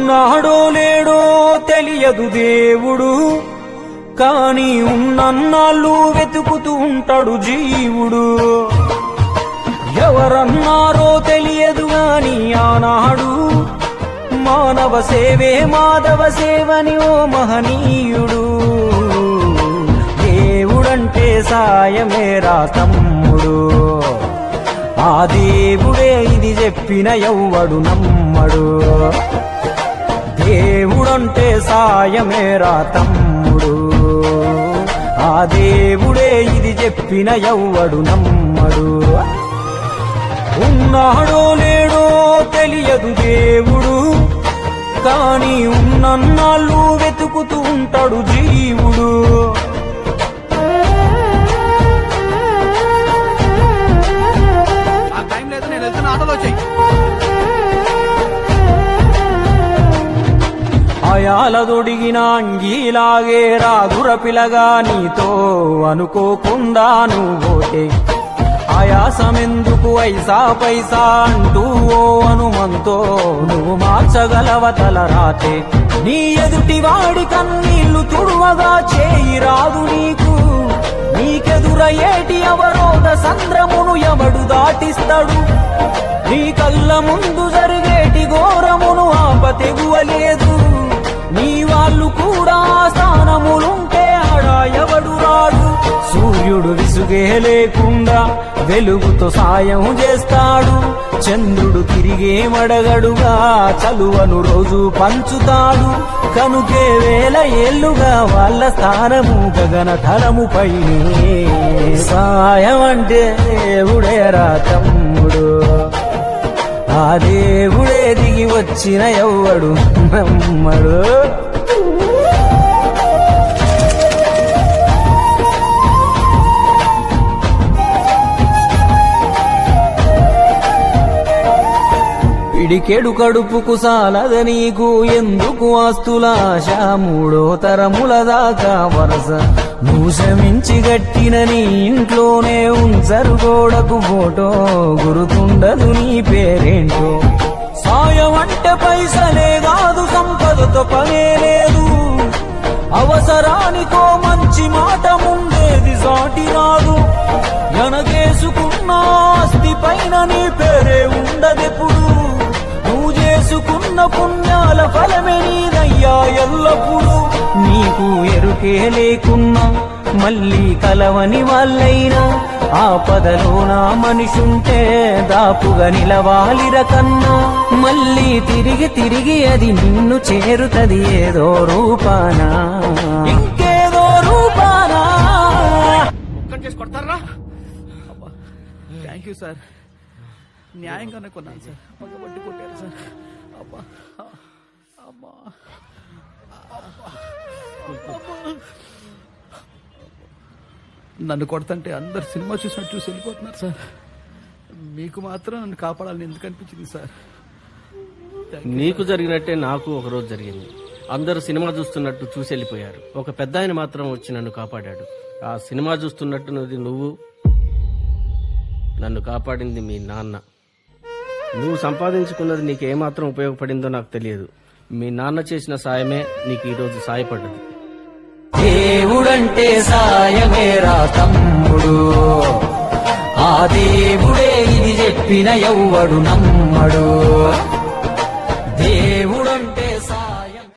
ఉన్నాడో లేడో తెలియదు దేవుడు, కాని ఉన్నన్నాళ్ళు వెతుకుతూ ఉంటాడు జీవుడు. ఎవరన్నారో తెలియదు గాని ఆనాడు మానవ సేవే మాధవ సేవని ఓ మహనీయుడు. దేవుడంటే సాయమేరా తమ్ముడు, ఆ దేవుడే ఇది చెప్పిన ఎవ్వడు నమ్మడు. దేవుడంటే సాయమేరా తమ్ముడు, ఆ దేవుడే ఇది చెప్పిన ఎవ్వడు నమ్మడు. ఉన్నాడో లేడో తెలియదు దేవుడు, కాని ఉన్నన్నాళ్ళు వెతుకుతూ ఉంటాడు జీవుడు. అయాలదొడిగిన అంగీలాగే రాదుర పిలగా నీతో అనుకోకుండా నువ్వోతే. ఆయాసమెందుకు ఐసా పైసా అంటూ ఓ అనుమంతో నువ్వు మార్చగలవ తలరాతే. నీ ఎదుటి వాడి కన్నీళ్లు తుడువగా చేయి రాదు నీకు, నీకెదురయ్యేటి అవరోధ సంద్రమును ఎవడు దాటిస్తాడు. నీ కళ్ళ ముందు జరిగేటి ఘోరమును ఆపతెగువలేదు, నీ వాళ్ళు కూడా స్థానములుంటే ఆడా ఎవడు రాడు. సూర్యుడు విసుగే లేకుండా వెలుగుతో సాయం చేస్తాడు, చంద్రుడు తిరిగే మడగడుగా చలువను రోజు పంచుతాడు. కనుకే వేల ఏళ్లుగా వాళ్ళ స్థానము గగన తలముపైనే. సాయం అంటే దేవుడేరా తమ్ముడు, ఆ దేవుడే దిగి వచ్చిన ఎవ్వడు నమ్మడు. పిడికెడు కడుపుకు సాలద నీకు ఎందుకు ఆస్తులాశ, మూడో తరముల దాకా వరస నువ్వు శ్రమించి గట్టిన నీ ఇంట్లోనే ఉంచరు గోడకు ఫోటో, గురుతుండదు నీ పేరేంటో. సాయం అంటే పైసలే కాదు, సంపదతో పనే లేదు, అవసరానికో మంచి మాట ముందేది సాటి రాదు. ఎనగేసుకున్న ఆస్తి పైన నీ పేరే ఉండదెప్పుడు, నువ్వు చేసుకున్న పుణ్యాల ఫలమే నీదయ్యా ఎల్లప్పుడు. నీకు ఎరుకే లేకున్నా మళ్ళీ కలవని వాళ్ళైనా, ఆపదలో నా మనిషుంటే దాపుగా నిలవాలిర కన్నా. మళ్ళీ తిరిగి తిరిగి అది నిన్ను చేరుతది ఏదో రూపానా, ఇంకేదో రూపానా. థ్యాంక్ యూ సార్, న్యాయంగానే కొన్నాను సార్, పగబట్టి కొట్టారు సార్. అబ్బా అబ్బా నన్ను కొడతంటే అందరు సినిమా చూసినట్టు చూసి వెళ్ళిపోతున్నారు సార్. మీకు మాత్రం నన్ను కాపాడాలని ఎందుకు అనిపించింది సార్? నీకు జరిగినట్టే నాకు ఒకరోజు జరిగింది. అందరూ సినిమా చూస్తున్నట్టు చూసి వెళ్ళిపోయారు, ఒక పెద్ద ఆయన మాత్రం వచ్చి నన్ను కాపాడాడు. ఆ సినిమా చూస్తున్నట్టున్నది నువ్వు, నన్ను కాపాడింది మీ నాన్న. నువ్వు సంపాదించుకున్నది నీకు ఏమాత్రం ఉపయోగపడిందో నాకు తెలియదు, మీ నాన్న చేసిన సాయమే నీకు ఈరోజు సాయపడ్డది. దేవుడంటే సాయమేరా తమ్ముడు, ఆ దేవుడే ఇది చెప్పిన ఎవ్వడు నమ్మడు.